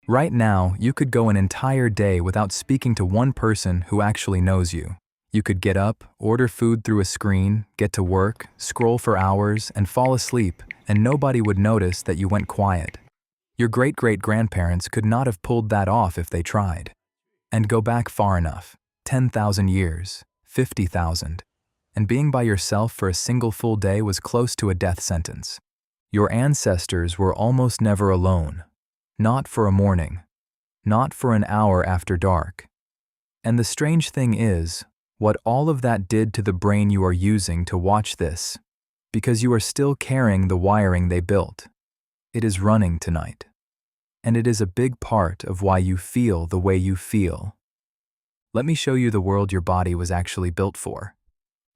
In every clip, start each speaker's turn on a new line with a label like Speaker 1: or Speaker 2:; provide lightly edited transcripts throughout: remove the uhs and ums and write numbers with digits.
Speaker 1: Right now, you could go an entire day without speaking to one person who actually knows you. You could get up, order food through a screen, get to work, scroll for hours, and fall asleep, and nobody would notice that you went quiet. Your great-great-grandparents could not have pulled that off if they tried. And go back far enough, 10,000 years, 50,000. And being by yourself for a single full day was close to a death sentence. Your ancestors were almost never alone. Not for a morning. Not for an hour after dark. And the strange thing is, what all of that did to the brain you are using to watch this, because you are still carrying the wiring they built. It is running tonight. And it is a big part of why you feel the way you feel. Let me show you the world your body was actually built for.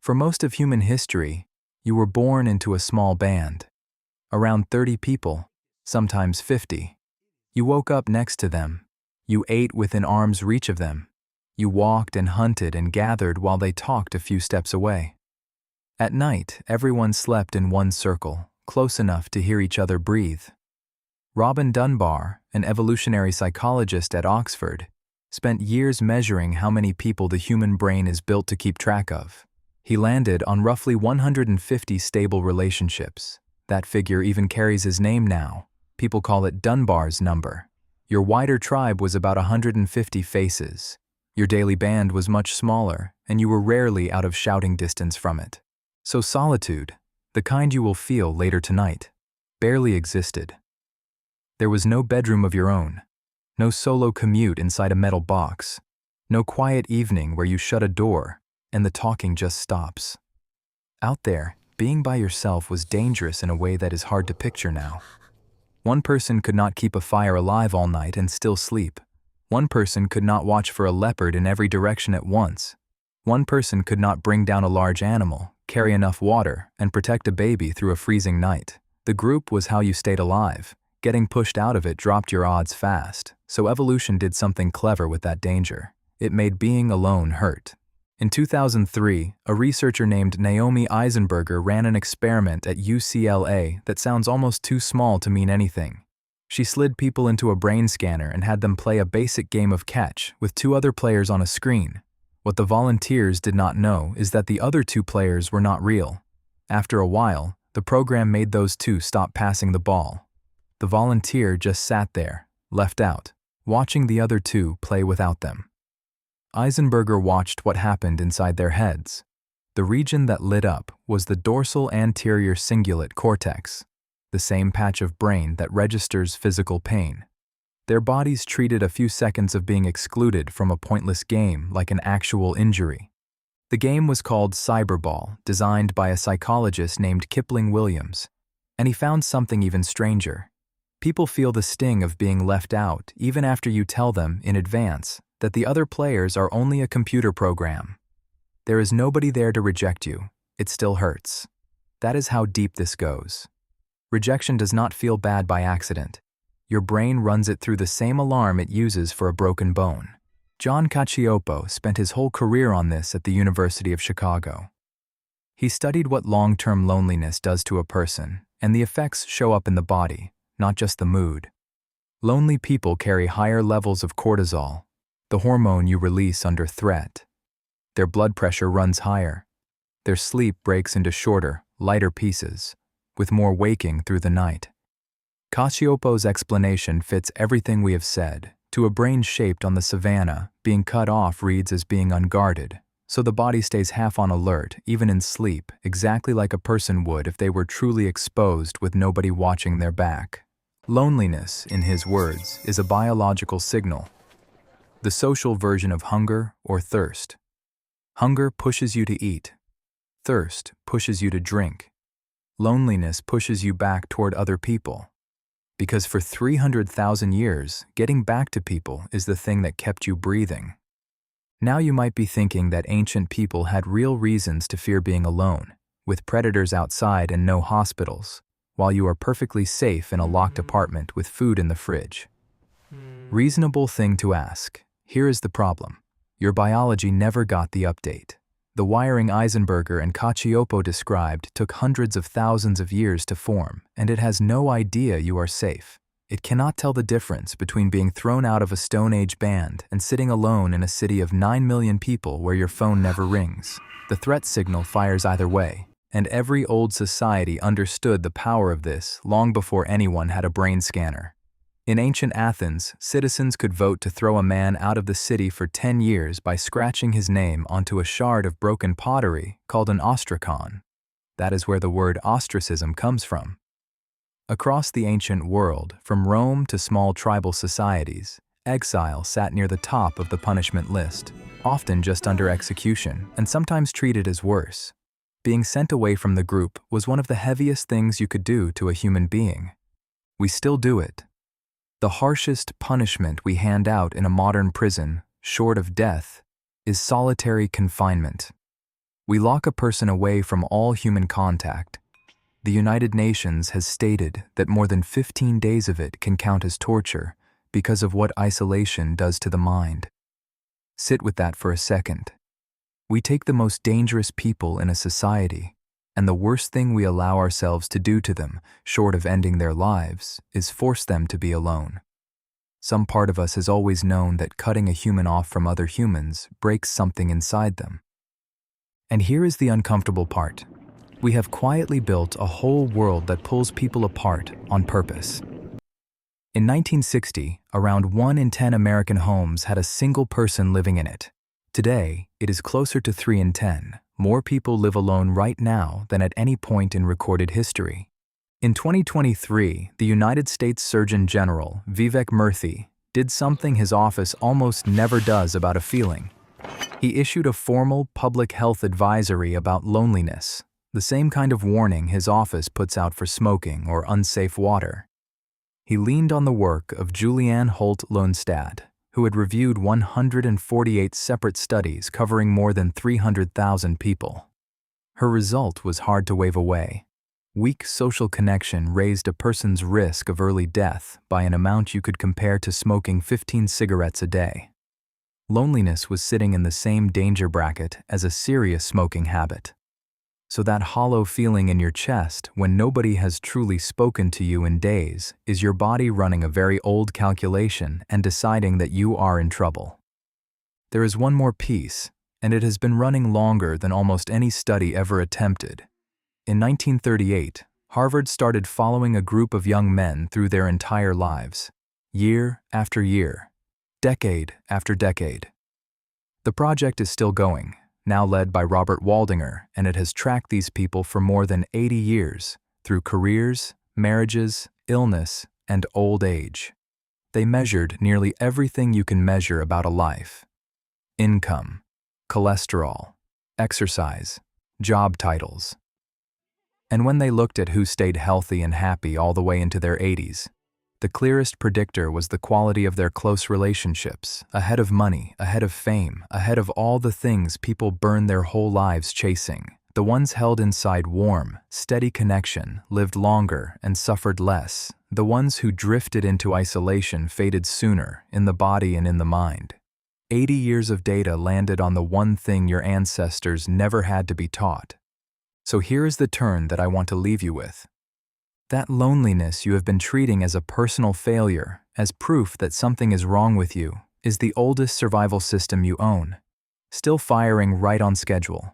Speaker 1: For most of human history, you were born into a small band. Around 30 people, sometimes 50. You woke up next to them. You ate within arm's reach of them. You walked and hunted and gathered while they talked a few steps away. At night, everyone slept in one circle, close enough to hear each other breathe. Robin Dunbar, an evolutionary psychologist at Oxford, spent years measuring how many people the human brain is built to keep track of. He landed on roughly 150 stable relationships. That figure even carries his name now. People call it Dunbar's number. Your wider tribe was about 150 faces. Your daily band was much smaller, and you were rarely out of shouting distance from it. So solitude, the kind you will feel later tonight, barely existed. There was no bedroom of your own, no solo commute inside a metal box, no quiet evening where you shut a door and the talking just stops. Out there, being by yourself was dangerous in a way that is hard to picture now. One person could not keep a fire alive all night and still sleep. One person could not watch for a leopard in every direction at once. One person could not bring down a large animal, carry enough water, and protect a baby through a freezing night. The group was how you stayed alive. Getting pushed out of it dropped your odds fast, so evolution did something clever with that danger. It made being alone hurt. In 2003, a researcher named Naomi Eisenberger ran an experiment at UCLA that sounds almost too small to mean anything. She slid people into a brain scanner and had them play a basic game of catch with two other players on a screen. What the volunteers did not know is that the other two players were not real. After a while, the program made those two stop passing the ball. The volunteer just sat there, left out, watching the other two play without them. Eisenberger watched what happened inside their heads. The region that lit up was the dorsal anterior cingulate cortex, the same patch of brain that registers physical pain. Their bodies treated a few seconds of being excluded from a pointless game like an actual injury. The game was called Cyberball, designed by a psychologist named Kipling Williams, and he found something even stranger. People feel the sting of being left out even after you tell them in advance that the other players are only a computer program. There is nobody there to reject you. It still hurts. That is how deep this goes. Rejection does not feel bad by accident. Your brain runs it through the same alarm it uses for a broken bone. John Cacioppo spent his whole career on this at the University of Chicago. He studied what long-term loneliness does to a person, and the effects show up in the body, not just the mood. Lonely people carry higher levels of cortisol, the hormone you release under threat. Their blood pressure runs higher. Their sleep breaks into shorter, lighter pieces, with more waking through the night. Cacioppo's explanation fits everything we have said. To a brain shaped on the savanna, being cut off reads as being unguarded, so the body stays half on alert, even in sleep, exactly like a person would if they were truly exposed with nobody watching their back. Loneliness, in his words, is a biological signal. The social version of hunger or thirst. Hunger pushes you to eat. Thirst pushes you to drink. Loneliness pushes you back toward other people. Because for 300,000 years, getting back to people is the thing that kept you breathing. Now you might be thinking that ancient people had real reasons to fear being alone, with predators outside and no hospitals, while you are perfectly safe in a locked apartment with food in the fridge. Reasonable thing to ask. Here is the problem. Your biology never got the update. The wiring Eisenberger and Cacioppo described took hundreds of thousands of years to form, and it has no idea you are safe. It cannot tell the difference between being thrown out of a Stone Age band and sitting alone in a city of 9 million people where your phone never rings. The threat signal fires either way, and every old society understood the power of this long before anyone had a brain scanner. In ancient Athens, citizens could vote to throw a man out of the city for 10 years by scratching his name onto a shard of broken pottery called an ostracon. That is where the word ostracism comes from. Across the ancient world, from Rome to small tribal societies, exile sat near the top of the punishment list, often just under execution, and sometimes treated as worse. Being sent away from the group was one of the heaviest things you could do to a human being. We still do it. The harshest punishment we hand out in a modern prison, short of death, is solitary confinement. We lock a person away from all human contact. The United Nations has stated that more than 15 days of it can count as torture because of what isolation does to the mind. Sit with that for a second. We take the most dangerous people in a society, and the worst thing we allow ourselves to do to them, short of ending their lives, is force them to be alone. Some part of us has always known that cutting a human off from other humans breaks something inside them. And here is the uncomfortable part. We have quietly built a whole world that pulls people apart on purpose. In 1960, around 1 in 10 American homes had a single person living in it. Today, it is closer to 3 in 10. More people live alone right now than at any point in recorded history. In 2023, the United States Surgeon General, Vivek Murthy, did something his office almost never does about a feeling. He issued a formal public health advisory about loneliness, the same kind of warning his office puts out for smoking or unsafe water. He leaned on the work of Julianne Holt-Lonestad, who had reviewed 148 separate studies covering more than 300,000 people. Her result was hard to wave away. Weak social connection raised a person's risk of early death by an amount you could compare to smoking 15 cigarettes a day. Loneliness was sitting in the same danger bracket as a serious smoking habit. So that hollow feeling in your chest when nobody has truly spoken to you in days is your body running a very old calculation and deciding that you are in trouble. There is one more piece, and it has been running longer than almost any study ever attempted. In 1938, Harvard started following a group of young men through their entire lives, year after year, decade after decade. The project is still going, now led by Robert Waldinger, and it has tracked these people for more than 80 years, through careers, marriages, illness, and old age. They measured nearly everything you can measure about a life: income, cholesterol, exercise, job titles. And when they looked at who stayed healthy and happy all the way into their 80s, the clearest predictor was the quality of their close relationships, ahead of money, ahead of fame, ahead of all the things people burn their whole lives chasing. The ones held inside warm, steady connection lived longer and suffered less. The ones who drifted into isolation faded sooner, in the body and in the mind. 80 years of data landed on the one thing your ancestors never had to be taught. So here is the turn that I want to leave you with. That loneliness you have been treating as a personal failure, as proof that something is wrong with you, is the oldest survival system you own, still firing right on schedule.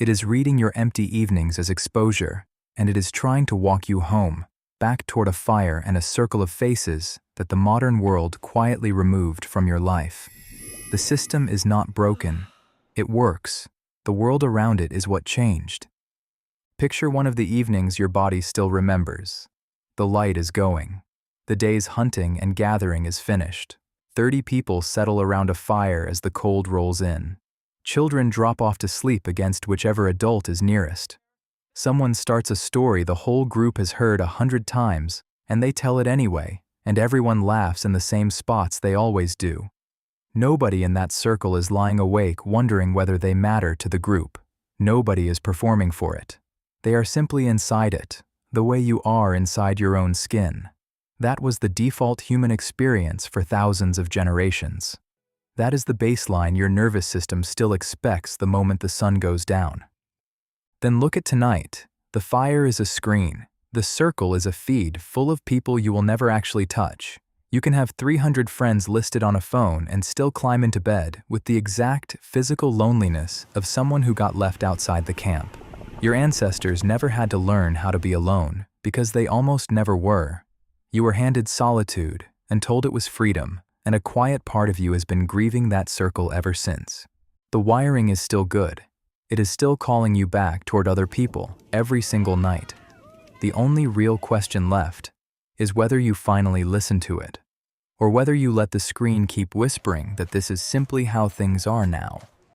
Speaker 1: It is reading your empty evenings as exposure, and it is trying to walk you home, back toward a fire and a circle of faces that the modern world quietly removed from your life. The system is not broken. It works. The world around it is what changed. Picture one of the evenings your body still remembers. The light is going. The day's hunting and gathering is finished. 30 people settle around a fire as the cold rolls in. Children drop off to sleep against whichever adult is nearest. Someone starts a story the whole group has heard 100 times, and they tell it anyway, and everyone laughs in the same spots they always do. Nobody in that circle is lying awake wondering whether they matter to the group. Nobody is performing for it. They are simply inside it, the way you are inside your own skin. That was the default human experience for thousands of generations. That is the baseline your nervous system still expects the moment the sun goes down. Then look at tonight. The fire is a screen. The circle is a feed full of people you will never actually touch. You can have 300 friends listed on a phone and still climb into bed with the exact physical loneliness of someone who got left outside the camp. Your ancestors never had to learn how to be alone because they almost never were. You were handed solitude and told it was freedom, and a quiet part of you has been grieving that circle ever since. The wiring is still good. It is still calling you back toward other people every single night. The only real question left is whether you finally listen to it, or whether you let the screen keep whispering that this is simply how things are now.